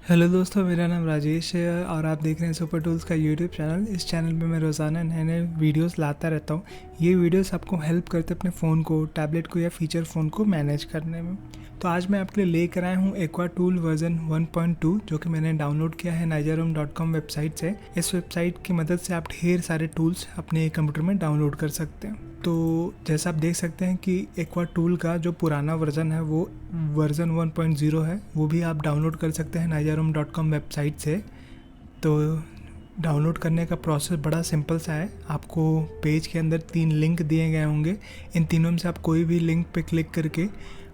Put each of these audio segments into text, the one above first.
Hello दोस्तों, मेरा नाम राजेश है और आप देख रहे हैं सुपर टूल्स का यूट्यूब चैनल। इस चैनल पे मैं रोज़ाना नए नए वीडियोस लाता रहता हूँ। ये वीडियोस आपको हेल्प करते हैं अपने फ़ोन को, टैबलेट को या फीचर फ़ोन को मैनेज करने में। तो आज मैं आपके लिए लेकर आया हूँ एक्वा टूल वर्जन 1.2, जो कि मैंने डाउनलोड किया है najarom.com वेबसाइट से। इस वेबसाइट की मदद से आप ढेर सारे टूल्स अपने कंप्यूटर में डाउनलोड कर सकते हैं। तो जैसा आप देख सकते हैं कि एक्वा टूल का जो पुराना वर्जन है वो वर्जन 1.0 है, वो भी आप डाउनलोड कर सकते हैं najarom.com वेबसाइट से। तो डाउनलोड करने का प्रोसेस बड़ा सिंपल सा है। आपको पेज के अंदर 3 लिंक दिए गए होंगे, इन तीनों में से आप कोई भी लिंक पे क्लिक करके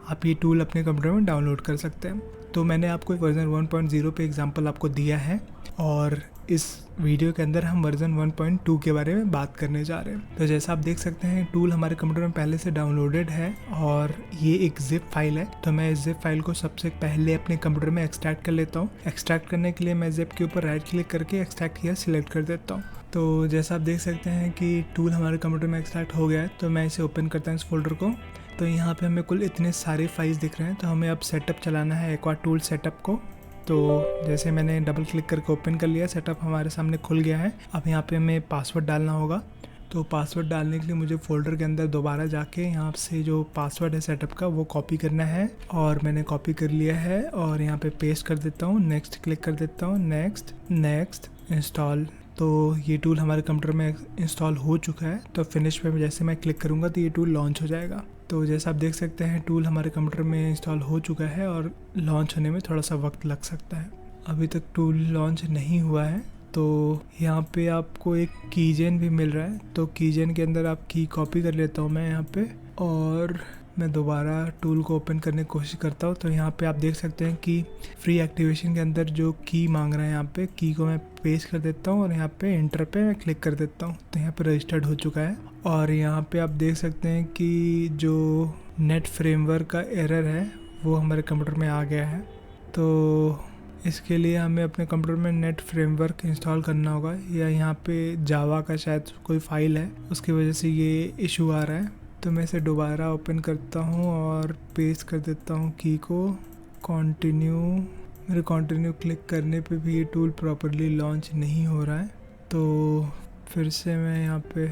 आप ये टूल अपने कंप्यूटर में डाउनलोड कर सकते हैं। तो मैंने आपको वर्जन 1.0 पे एग्जांपल आपको दिया है और इस वीडियो के अंदर हम वर्जन 1.2 के बारे में बात करने जा रहे हैं। तो जैसा आप देख सकते हैं, टूल हमारे कंप्यूटर में पहले से डाउनलोडेड है और ये एक जिप फाइल है। तो मैं इस जिप फाइल को सबसे पहले अपने कंप्यूटर में एक्सट्रैक्ट कर लेता हूँ। एक्सट्रैक्ट करने के लिए मैं जिप के ऊपर राइट क्लिक करके एक्सट्रैक्ट किया सिलेक्ट कर देता हूँ। तो जैसा आप देख सकते हैं कि टूल हमारे कंप्यूटर में एक्सट्रैक्ट हो गया है। तो मैं इसे ओपन करता हूँ इस फोल्डर को। तो यहाँ पे हमें कुल इतने सारे फाइल्स दिख रहे हैं। तो हमें अब सेटअप चलाना है, एक्वा टूल सेटअप को। तो जैसे मैंने डबल क्लिक करके ओपन कर लिया, सेटअप हमारे सामने खुल गया है। अब यहाँ पे हमें पासवर्ड डालना होगा। तो पासवर्ड डालने के लिए मुझे फ़ोल्डर के अंदर दोबारा जाके यहाँ से जो पासवर्ड है सेटअप का वो कॉपी करना है और मैंने कॉपी कर लिया है और यहाँ पे पेस्ट कर देता हूँ। नेक्स्ट क्लिक कर देता हूँ, नेक्स्ट इंस्टॉल। तो ये टूल हमारे कंप्यूटर में इंस्टॉल हो चुका है। तो फिनिश पे जैसे मैं क्लिक करूँगा तो ये टूल लॉन्च हो जाएगा। तो जैसा आप देख सकते हैं, टूल हमारे कंप्यूटर में इंस्टॉल हो चुका है और लॉन्च होने में थोड़ा सा वक्त लग सकता है। अभी तक टूल लॉन्च नहीं हुआ है। तो यहाँ पे आपको एक कीजेन भी मिल रहा है। तो कीजेन के अंदर आप की कॉपी कर लेता हूँ मैं यहाँ पे और मैं दोबारा टूल को ओपन करने की कोशिश करता हूँ। तो यहाँ पे आप देख सकते हैं कि फ्री एक्टिवेशन के अंदर जो की मांग रहा है, यहाँ पे की को मैं पेस्ट कर देता हूँ और यहाँ पे एंटर पे मैं क्लिक कर देता हूँ। तो यहाँ पे रजिस्टर्ड हो चुका है और यहाँ पे आप देख सकते हैं कि जो नेट फ्रेमवर्क का एरर है वो हमारे कंप्यूटर में आ गया है। तो इसके लिए हमें अपने कंप्यूटर में नेट फ्रेमवर्क इंस्टॉल करना होगा, या यहाँ पे जावा का शायद कोई फाइल है उसकी वजह से ये इशू आ रहा है। तो मैं इसे दोबारा ओपन करता हूँ और पेस्ट कर देता हूँ की को, कंटिन्यू। मेरे कंटिन्यू क्लिक करने पे भी ये टूल प्रॉपर्ली लॉन्च नहीं हो रहा है। तो फिर से मैं यहाँ पे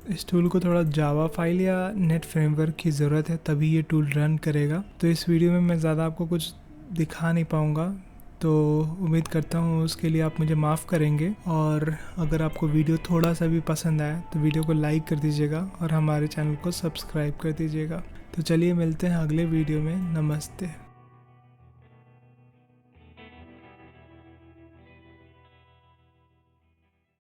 इस टूल को थोड़ा जावा फाइल या नेट फ्रेमवर्क की ज़रूरत है, तभी ये टूल रन करेगा। तो इस वीडियो में मैं ज़्यादा आपको कुछ दिखा नहीं पाऊँगा, तो उम्मीद करता हूँ उसके लिए आप मुझे माफ़ करेंगे। और अगर आपको वीडियो थोड़ा सा भी पसंद आया तो वीडियो को लाइक कर दीजिएगा और हमारे चैनल को सब्सक्राइब कर दीजिएगा। तो चलिए मिलते हैं अगले वीडियो में। नमस्ते।